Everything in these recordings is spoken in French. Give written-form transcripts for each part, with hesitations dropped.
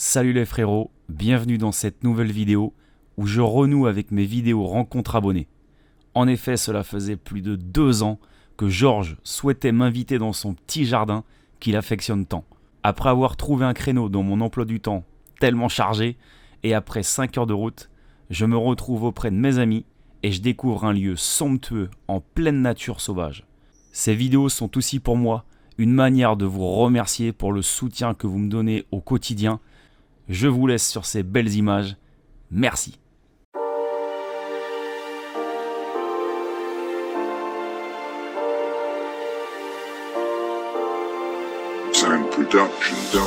Salut les frérots, bienvenue dans cette nouvelle vidéo où je renoue avec mes vidéos rencontres abonnés. En effet, cela faisait plus de 2 ans que Georges souhaitait m'inviter dans son petit jardin qu'il affectionne tant. Après avoir trouvé un créneau dans mon emploi du temps tellement chargé, et après 5 heures de route, je me retrouve auprès de mes amis et je découvre un lieu somptueux en pleine nature sauvage. Ces vidéos sont aussi pour moi une manière de vous remercier pour le soutien que vous me donnez au quotidien. Je vous laisse sur ces belles images. Merci. Sound Production.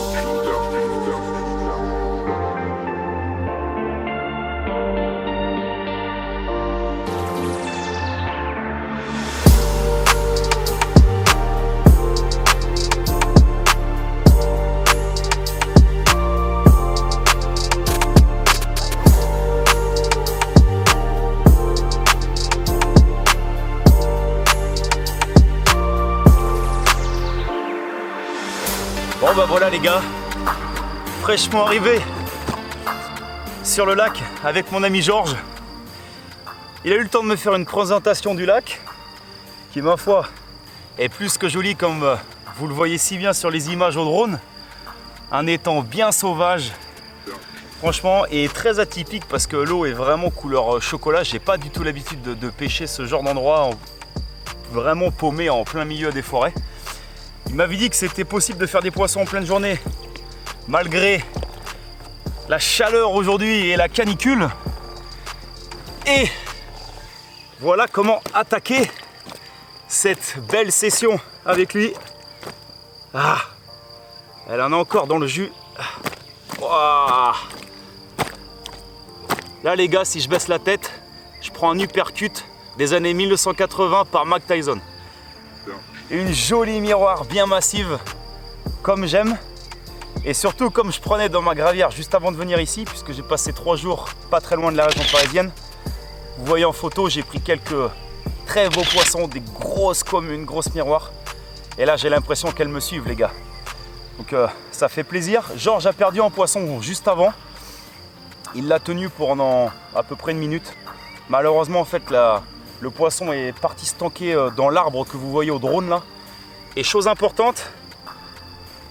Bon bah voilà les gars, fraîchement arrivé sur le lac avec mon ami Georges. Il a eu le temps de me faire une présentation du lac qui, ma foi, est plus que jolie comme vous le voyez si bien sur les images au drone. Un étang bien sauvage, franchement, et très atypique parce que l'eau est vraiment couleur chocolat. J'ai pas du tout l'habitude de pêcher ce genre d'endroit vraiment paumé en plein milieu des forêts. Il m'avait dit que c'était possible de faire des poissons en pleine journée, malgré la chaleur aujourd'hui et la canicule. Et voilà comment attaquer cette belle session avec lui. Ah, elle en a encore dans le jus. Wow. Là les gars, si je baisse la tête, je prends un uppercut des années 1980 par Mike Tyson. Une jolie miroir bien massive, comme j'aime. Et surtout comme je prenais dans ma gravière juste avant de venir ici, puisque j'ai passé 3 jours pas très loin de la région parisienne. Vous voyez en photo, j'ai pris quelques très beaux poissons, des grosses comme une grosse miroir. Et là j'ai l'impression qu'elles me suivent les gars. Donc ça fait plaisir. Georges a perdu un poisson juste avant. Il l'a tenu pendant à peu près 1 minute. Malheureusement en fait le poisson est parti se tanker dans l'arbre que vous voyez au drone là. Et chose importante,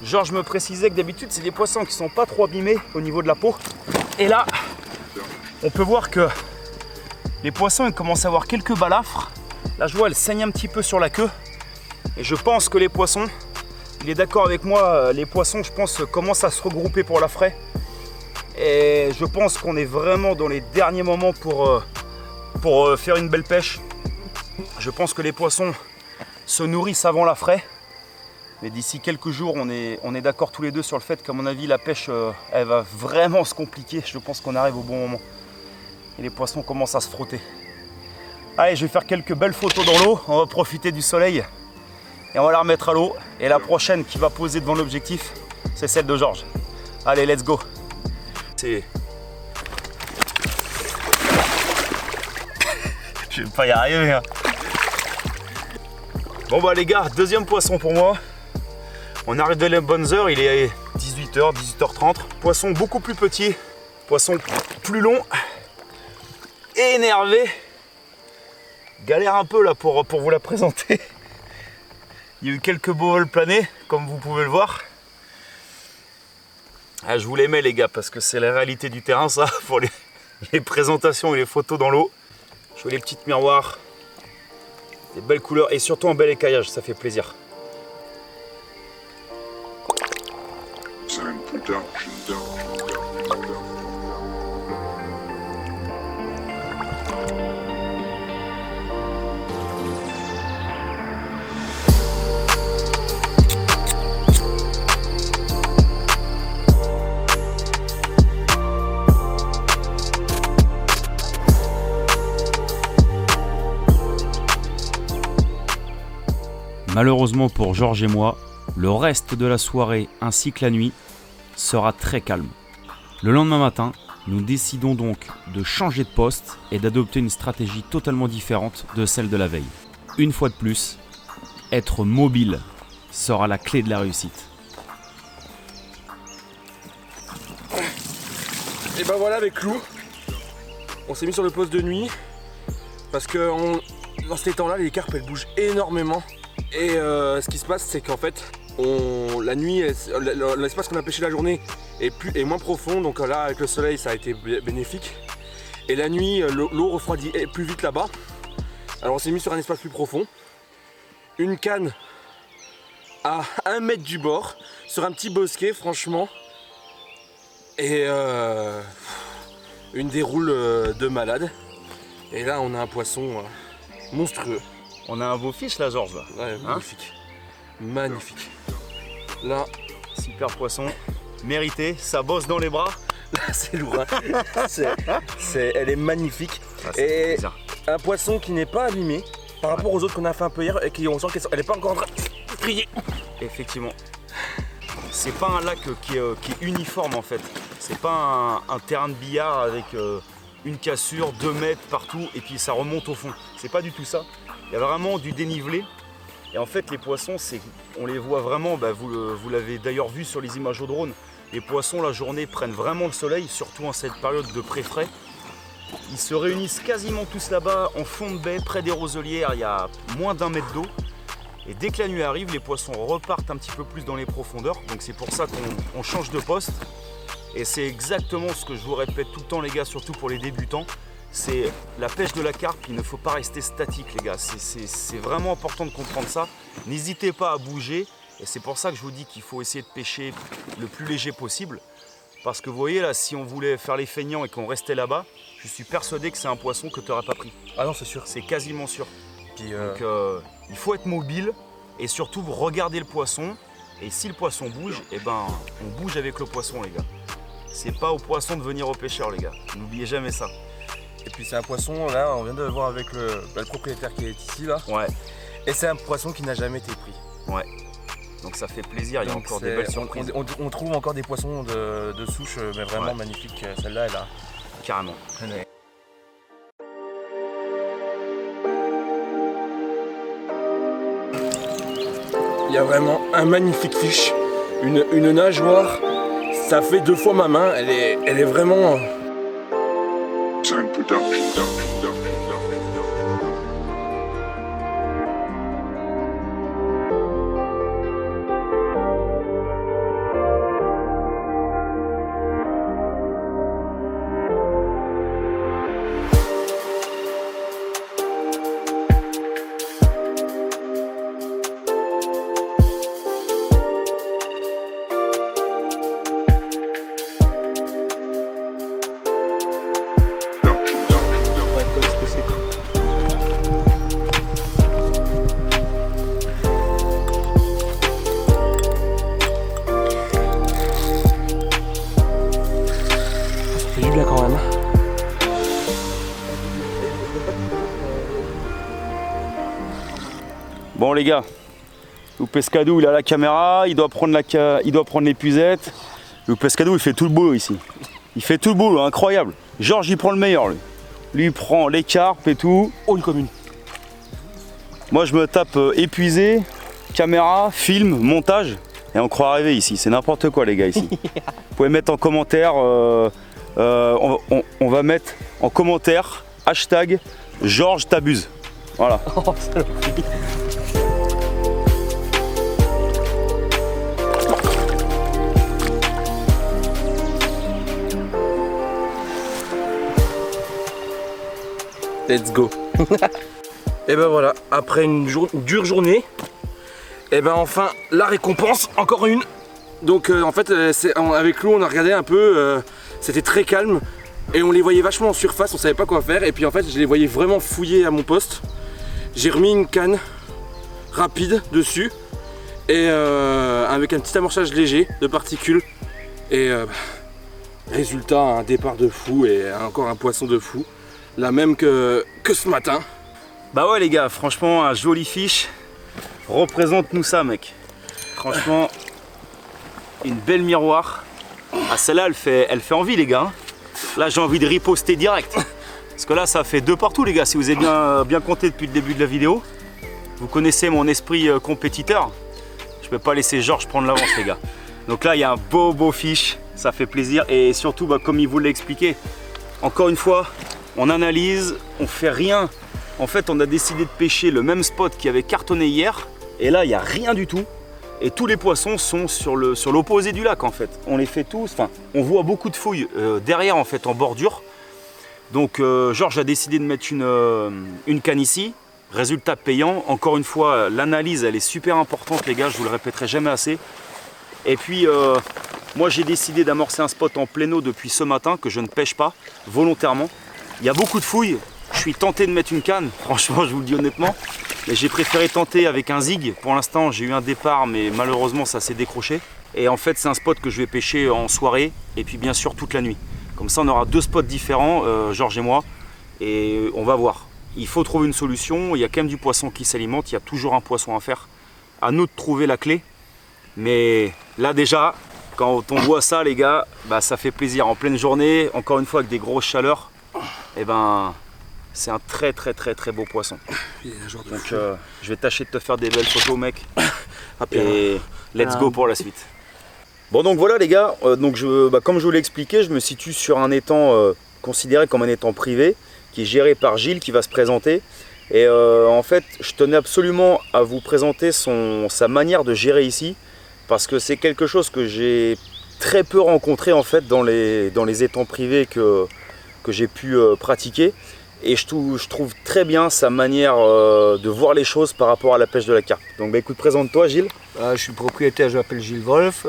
Georges me précisait que d'habitude c'est des poissons qui ne sont pas trop abîmés au niveau de la peau. Et là, on peut voir que les poissons ils commencent à avoir quelques balafres. Là je vois elle saigne un petit peu sur la queue. Et je pense que les poissons, il est d'accord avec moi, les poissons je pense commencent à se regrouper pour la fraie. Et je pense qu'on est vraiment dans les derniers moments pour faire une belle pêche. Je pense que les poissons se nourrissent avant la fraie. Mais d'ici quelques jours, on est d'accord tous les deux sur le fait qu'à mon avis, la pêche, elle va vraiment se compliquer. Je pense qu'on arrive au bon moment. Et les poissons commencent à se frotter. Allez, je vais faire quelques belles photos dans l'eau. On va profiter du soleil. Et on va la remettre à l'eau. Et la prochaine qui va poser devant l'objectif, c'est celle de Georges. Allez, let's go. Je vais pas y arriver hein. Bon bah les gars, deuxième poisson pour moi. On arrive de les bonnes heures, il est 18h, 18h30. Poisson beaucoup plus petit, poisson plus long. Énervé. Galère un peu là pour vous la présenter. Il y a eu quelques beaux vols planés, comme vous pouvez le voir. Ah, je vous les mets les gars, parce que c'est la réalité du terrain ça, pour les présentations et les photos dans l'eau. Je vois les petites miroirs, des belles couleurs et surtout un bel écaillage, ça fait plaisir. Sound Production. Malheureusement pour Georges et moi, le reste de la soirée ainsi que la nuit sera très calme. Le lendemain matin, nous décidons donc de changer de poste et d'adopter une stratégie totalement différente de celle de la veille. Une fois de plus, être mobile sera la clé de la réussite. ben voilà, avec Clou, on s'est mis sur le poste de nuit parce que dans ces temps-là, les carpes elles bougent énormément. Et ce qui se passe, c'est qu'en fait, la nuit, l'espace qu'on a pêché la journée est moins profond. Donc là, avec le soleil, ça a été bénéfique. Et la nuit, l'eau refroidit plus vite là-bas. Alors on s'est mis sur un espace plus profond. Une canne à 1 mètre du bord, sur un petit bosquet, franchement. Et une déroule de malade. Et là, on a un poisson monstrueux. On a un beau fiche là, Georges. Ouais, magnifique. Magnifique. Là, super poisson. Mérité, ça bosse dans les bras. Là, c'est lourd. Hein. Elle est magnifique. Ah, et un poisson qui n'est pas abîmé par rapport aux autres qu'on a fait un peu hier et qui on sent qu'elle n'est pas encore en train de crier. Effectivement. C'est pas un lac qui est uniforme en fait. C'est pas un terrain de billard avec une cassure, 2 mètres partout et puis ça remonte au fond. C'est pas du tout ça. Il y a vraiment du dénivelé. Et en fait les poissons, on les voit vraiment, vous l'avez d'ailleurs vu sur les images au drone. Les poissons la journée prennent vraiment le soleil, surtout en cette période de pré-frais. Ils se réunissent quasiment tous là-bas en fond de baie, près des roselières, il y a moins d'1 mètre d'eau. Et dès que la nuit arrive, les poissons repartent un petit peu plus dans les profondeurs. Donc c'est pour ça qu'on change de poste. Et c'est exactement ce que je vous répète tout le temps les gars, surtout pour les débutants. C'est la pêche de la carpe, il ne faut pas rester statique les gars. C'est vraiment important de comprendre ça. N'hésitez pas à bouger. Et c'est pour ça que je vous dis qu'il faut essayer de pêcher le plus léger possible. Parce que vous voyez là, si on voulait faire les feignants et qu'on restait là-bas, je suis persuadé que c'est un poisson que tu n'aurais pas pris. Ah non, c'est sûr. C'est quasiment sûr. Puis, donc il faut être mobile et surtout regarder le poisson. Et si le poisson bouge, eh ben on bouge avec le poisson les gars. C'est pas au poisson de venir au pêcheur les gars. N'oubliez jamais ça. Et puis c'est un poisson, là on vient de le voir avec le propriétaire qui est ici là. Ouais. Et c'est un poisson qui n'a jamais été pris. Ouais. Donc ça fait plaisir, il y a encore des belles surprises. On trouve encore des poissons de souche mais vraiment magnifiques. Celle-là elle a. Carrément. Il y a vraiment un magnifique fiche, une nageoire, ça fait 2 fois ma main, elle est vraiment... Sound production. Bon les gars, le Pescadou il a la caméra, il doit prendre l'épuisette. Le Pescadou il fait tout le boulot ici. Il fait tout le boulot, incroyable. Georges il prend le meilleur lui. Lui il prend les carpes et tout. Oh une commune. Moi je me tape épuisé, caméra, film, montage. Et on croit rêver ici, c'est n'importe quoi les gars ici. Vous pouvez mettre en commentaire, on va mettre en commentaire hashtag Georges t'abuse. Voilà. Oh, saloperie. Let's go. Et ben voilà, après une dure journée, et ben enfin la récompense, encore une. Donc en fait avec Lou on a regardé un peu, c'était très calme et on les voyait vachement en surface, on savait pas quoi faire et puis en fait je les voyais vraiment fouiller à mon poste. J'ai remis une canne rapide dessus et avec un petit amorçage léger de particules et résultat un départ de fou et encore un poisson de fou. La même que ce matin. Bah ouais les gars, franchement un joli fiche. Représente-nous ça mec. Franchement, une belle miroir. Ah celle-là elle fait envie les gars. Là j'ai envie de riposter direct. Parce que là ça fait 2 partout les gars, si vous avez bien compté depuis le début de la vidéo. Vous connaissez mon esprit compétiteur. Je peux pas laisser Georges prendre l'avance les gars. Donc là il y a un beau fiche. Ça fait plaisir et surtout, comme il vous l'a expliqué, encore une fois, on analyse, on fait rien. En fait, on a décidé de pêcher le même spot qui avait cartonné hier et là, il n'y a rien du tout. Et tous les poissons sont sur l'opposé du lac en fait. On les fait tous, enfin, on voit beaucoup de fouilles derrière en fait, en bordure. Donc Georges a décidé de mettre une canne ici. Résultat payant. Encore une fois, l'analyse, elle est super importante les gars, je vous le répéterai jamais assez. Et puis, moi j'ai décidé d'amorcer un spot en plein eau depuis ce matin, que je ne pêche pas, volontairement. Il y a beaucoup de fouilles, je suis tenté de mettre une canne, franchement je vous le dis honnêtement. Mais j'ai préféré tenter avec un zig. Pour l'instant j'ai eu un départ, mais malheureusement ça s'est décroché. Et en fait c'est un spot que je vais pêcher en soirée, et puis bien sûr toute la nuit. Comme ça on aura 2 spots différents, Georges et moi, et on va voir. Il faut trouver une solution, il y a quand même du poisson qui s'alimente, il y a toujours un poisson à faire. À nous de trouver la clé. Mais là déjà, quand on voit ça les gars, ça fait plaisir. En pleine journée, encore une fois avec des grosses chaleurs, et c'est un très beau poisson. Donc je vais tâcher de te faire des belles photos mec. Et let's go pour la suite. Bon donc voilà les gars, comme je vous l'ai expliqué, je me situe sur un étang considéré comme un étang privé, qui est géré par Gilles, qui va se présenter. Et en fait, je tenais absolument à vous présenter sa manière de gérer ici, parce que c'est quelque chose que j'ai très peu rencontré en fait dans les étangs privés que j'ai pu pratiquer. Et je trouve très bien sa manière de voir les choses par rapport à la pêche de la carpe. Donc écoute, présente-toi Gilles. Je suis le propriétaire, je m'appelle Gilles Wolf.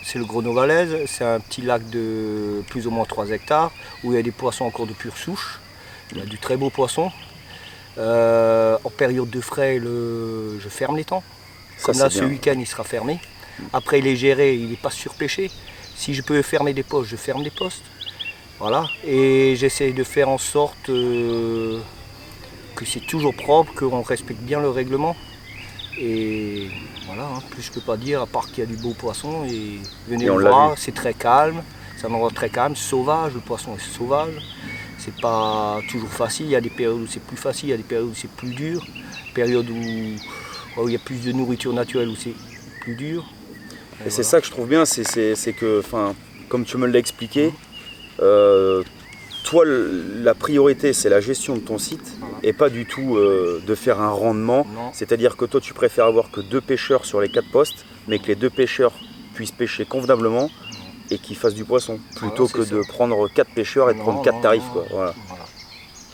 C'est le Grenovalais, c'est un petit lac de plus ou moins 3 hectares où il y a des poissons encore de pure souche. Il y a du très beau poisson. En période de frais, je ferme l'étang. Comme là, ce week-end, il sera fermé. Après, il est géré, il n'est pas surpêché. Si je peux fermer des postes, je ferme des postes. Voilà. Et j'essaie de faire en sorte que c'est toujours propre, qu'on respecte bien le règlement. Et voilà, plus je ne peux pas dire, à part qu'il y a du beau poisson. Et venez le voir, c'est très calme. C'est un endroit très calme, sauvage, le poisson est sauvage. C'est pas toujours facile, il y a des périodes où c'est plus facile, il y a des périodes où c'est plus dur. Périodes où il y a plus de nourriture naturelle où c'est plus dur. Et c'est ça que je trouve bien, c'est que, comme tu me l'as expliqué, toi la priorité c'est la gestion de ton site et pas du tout de faire un rendement. C'est-à-dire que toi tu préfères avoir que 2 pêcheurs sur les 4 postes, mais que les 2 pêcheurs puissent pêcher convenablement et qu'ils fassent du poisson, plutôt que de prendre 4 pêcheurs et de prendre 4 tarifs. Voilà.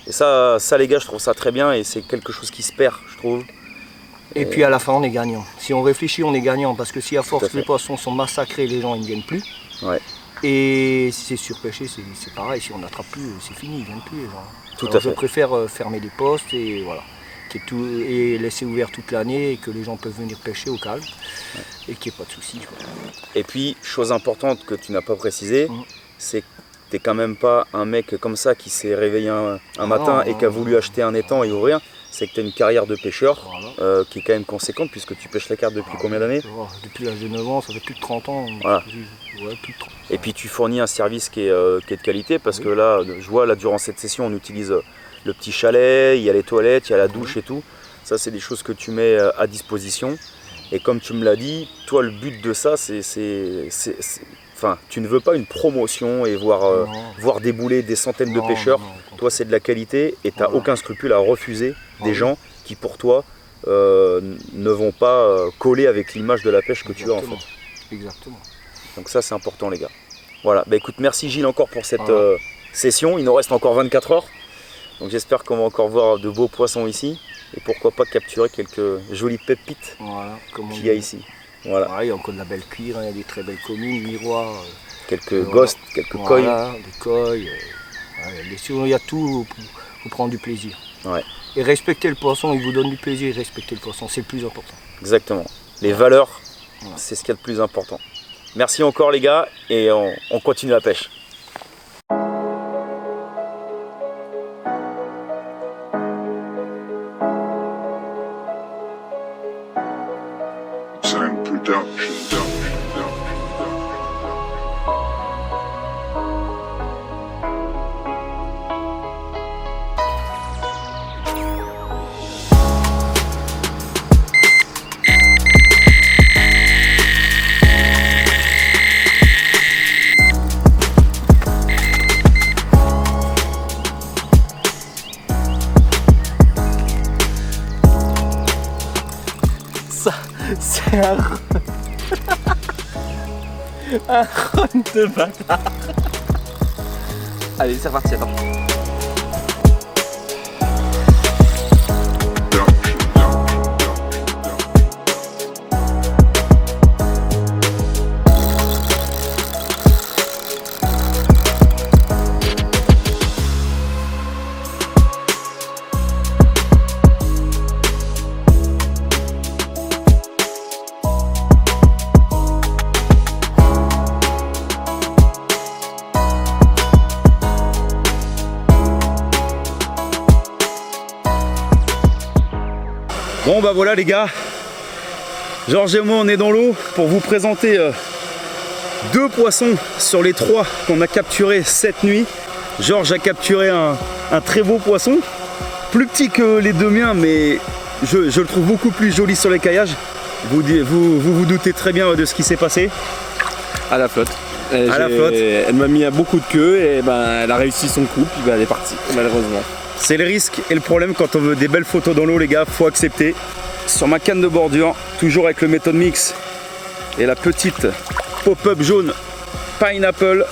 Et ça les gars, je trouve ça très bien et c'est quelque chose qui se perd, je trouve. Et puis à la fin on est gagnant. Si on réfléchit, on est gagnant, parce que si à force les poissons sont massacrés, les gens ils ne viennent plus. Ouais. Et si c'est surpêché, c'est pareil, si on n'attrape plus, c'est fini, ils ne viennent plus les gens. Tout à fait. Je préfère fermer des postes et voilà. Et laisser ouvert toute l'année et que les gens peuvent venir pêcher au calme et qu'il n'y ait pas de soucis. Et puis, chose importante que tu n'as pas précisé, c'est que tu n'es quand même pas un mec comme ça qui s'est réveillé un matin et qui a voulu acheter un étang et ouvrir. C'est que tu as une carrière de pêcheur qui est quand même conséquente, puisque tu pêches la carpe depuis combien d'années? Depuis l'âge de 9 ans, ça fait plus de 30 ans. Voilà. Ouais, plus de 30. Et puis tu fournis un service qui est de qualité, parce que là, je vois là durant cette session, on utilise le petit chalet, il y a les toilettes, il y a la douche et tout. Ça, c'est des choses que tu mets à disposition. Et comme tu me l'as dit, toi, le but de ça, tu ne veux pas une promotion et voir débouler des centaines de pêcheurs. Toi, c'est de la qualité et tu n'as aucun scrupule à refuser des gens qui, pour toi, ne vont pas coller avec l'image de la pêche que tu as en fait. Exactement. Donc ça, c'est important les gars. Voilà, écoute, merci Gilles encore pour cette session. Il nous reste encore 24 heures. Donc j'espère qu'on va encore voir de beaux poissons ici. Et pourquoi pas capturer quelques jolies pépites qu'il y a ici. Voilà. Il y a encore de la belle cuir, il y a des très belles communes, miroirs. Quelques ghosts, quelques koi. Des koi. Il y a tout pour prendre du plaisir. Ouais. Et respecter le poisson, il vous donne du plaisir, respecter le poisson, c'est le plus important. Exactement. Les valeurs, c'est ce qu'il y a de plus important. Merci encore les gars, et on continue la pêche. Sound production. C'est un un run de bâtard. Allez, c'est reparti, attends. Bon bah voilà les gars, Georges et moi on est dans l'eau pour vous présenter 2 poissons sur les 3 qu'on a capturés cette nuit. Georges a capturé un très beau poisson, plus petit que les 2 miens mais je le trouve beaucoup plus joli sur les caillages. Vous doutez très bien de ce qui s'est passé. À la flotte. À la flotte. Elle m'a mis à beaucoup de queue et ben, elle a réussi son coup, puis ben, elle est partie, malheureusement. C'est le risque et le problème quand on veut des belles photos dans l'eau les gars, faut accepter. Sur ma canne de bordure, toujours avec le Method Mix et la petite pop-up jaune Pineapple,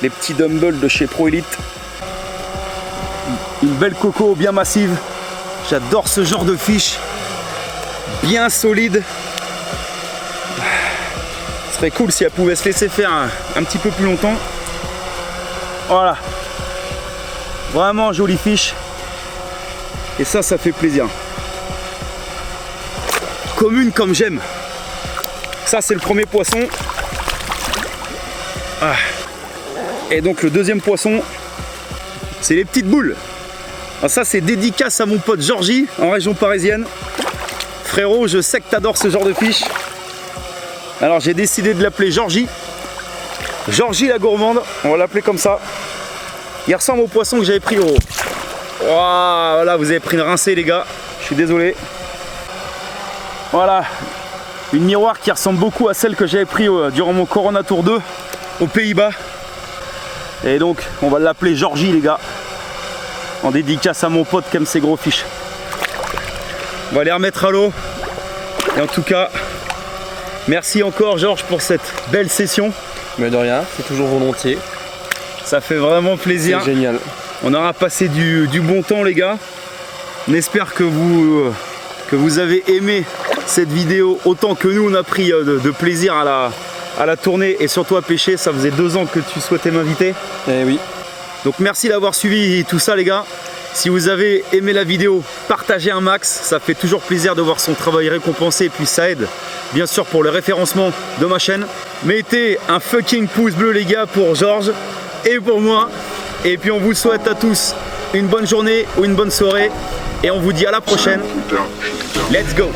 les petits dumbbells de chez Pro Elite. Une belle coco bien massive, j'adore ce genre de fiche, bien solide. Ce serait cool si elle pouvait se laisser faire un petit peu plus longtemps. Voilà. Vraiment jolie fiche. Et ça fait plaisir. Commune comme j'aime. Ça c'est le premier poisson. Ah. Et donc le deuxième poisson, c'est les petites boules. Alors ça c'est dédicace à mon pote Georgie en région parisienne. Frérot, je sais que t'adores ce genre de fiche. Alors j'ai décidé de l'appeler Georgie. Georgie la gourmande, on va l'appeler comme ça. Il ressemble au poisson que j'avais pris au... Wow, voilà, vous avez pris une rincée les gars, je suis désolé. Voilà, une miroir qui ressemble beaucoup à celle que j'avais pris durant mon Corona Tour 2 aux Pays-Bas. Et donc, on va l'appeler Georgie les gars, en dédicace à mon pote qui aime ses gros fiches. On va les remettre à l'eau. Et en tout cas, merci encore Georges pour cette belle session. Mais de rien, c'est toujours volontiers. Ça fait vraiment plaisir. C'est génial. On aura passé du bon temps les gars. On espère que vous avez aimé cette vidéo autant que nous on a pris de plaisir à la tournée et surtout à pêcher. Ça faisait 2 ans que tu souhaitais m'inviter. Eh oui. Donc merci d'avoir suivi tout ça les gars. Si vous avez aimé la vidéo, partagez un max. Ça fait toujours plaisir de voir son travail récompensé et puis ça aide bien sûr pour le référencement de ma chaîne. Mettez un fucking pouce bleu les gars pour Georges et pour moi. Et puis on vous souhaite à tous une bonne journée ou une bonne soirée. Et on vous dit à la prochaine. Let's go!